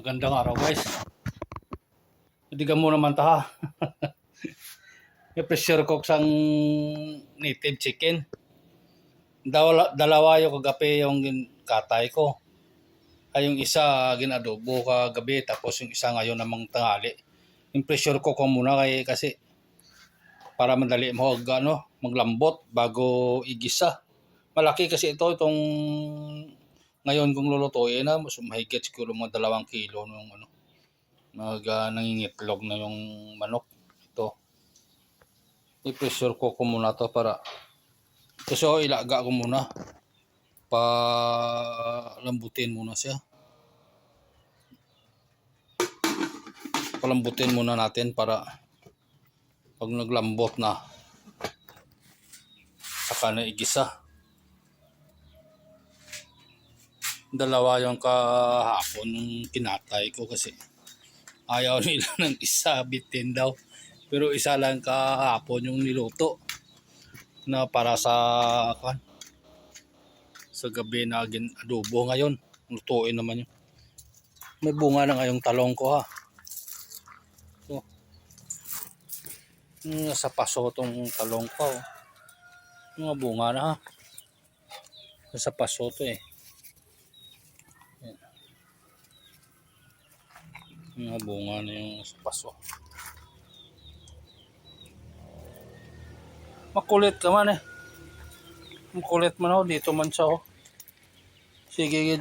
Magandang araw guys. Hindi ka muna man ta ha. Yung pressure cook sang native chicken. Dalawa yung kagabi yung katay ko. Ay yung isa ginadobo kagabi tapos yung isa ngayon namang tanghali. Yung pressure cook ko muna kasi para madali mo maglambot bago igisa. Malaki kasi itong ngayon kung lulutuin na mas mahigit siguro mga 2 kilo nung nangingitlog na yung manok. Ito i-pressure ko muna to para so ilaga ko muna pa lambutin muna siya, palambutin muna natin para pag naglambot na saka na igisa. Dalawa yung kahapon ng kinatay ko kasi ayaw nila ng isa, bitin daw. Pero isa lang kahapon yung niluto na para sa gabi na adobo. Ngayon lutuin naman yun. May bunga na ngayong talong ko ha. So, nasa paso tong talong ko. Mga bunga na ha. Nasa paso to eh. Mga bunga na yung sa paso. Makulit ka man eh. Makulit man ako. Dito man siya oh. Sige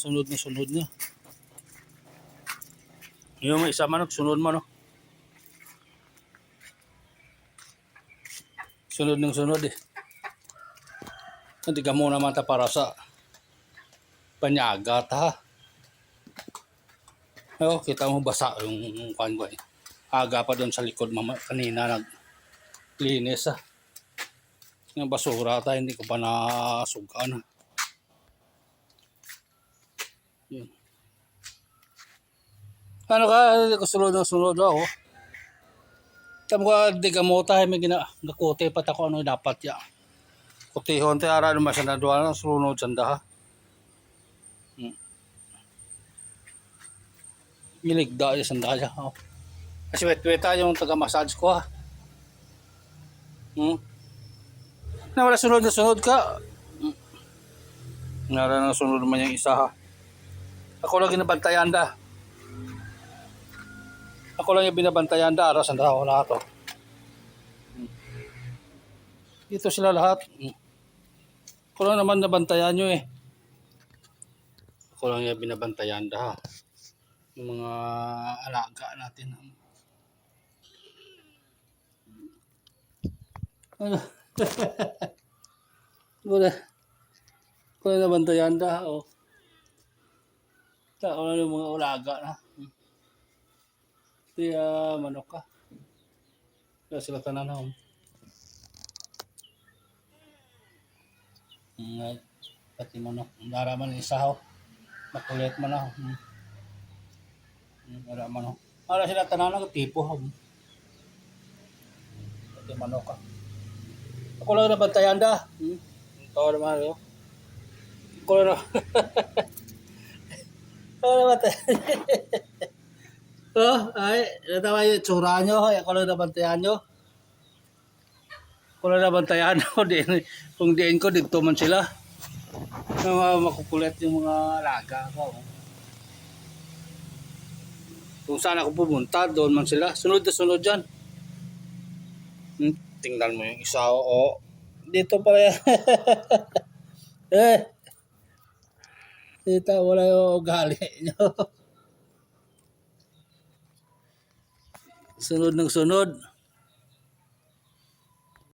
sunod niya. Yung may isa man sunod man oh. Sunod eh. Hindi ka muna man ta para sa panyaga ta ha. Oh, kita mo basa yung kuan ko eh. Aga pa doon sa likod kanina naglinis ah. Yung basura ta hindi ko pa nasugaan. Yun. Ano ka sunod ako. Tamo ka di ka mo tayo may ginakote pa ta ko ano dapat ya. Kutihon tayo ara naman sa naduwa sunod sanda ha. Miligda yung sanda siya. Oh. Kasi wet-weta yung taga-massage ko ha. Nawala sunod ka. Nara na sunod naman yung isa ha. Ako lang binabantayan da. Ara sanda wala to. Dito sila lahat. Ako lang naman nabantayan nyo eh. Ako lang yung binabantayan da ha. Yung mga alaga natin. Wala nabantayan da. Oh. Wala yung mga alaga na. Kaya manok ka. Kaya sila tanan na. Pati manok. Naraman isa ho. Makulit man ako. Para sila tanan ng tipo ha. Pati manok ka. Ako lang nabantayan da. Ito naman yun. Ako lang nabantayan. Oh, ay, natawa yung tsura nyo. Ako lang nabantayan nyo. Ako lang nabantayan nyo. Kung diin ko, dito man sila. Makukulit yung mga alaga ko. Kung saan ako pumunta, doon man sila. Sunod na sunod dyan. Tingnan mo yung isa. Oo. Dito pala yan. Dito wala yung ugali nyo. Sunod ng sunod.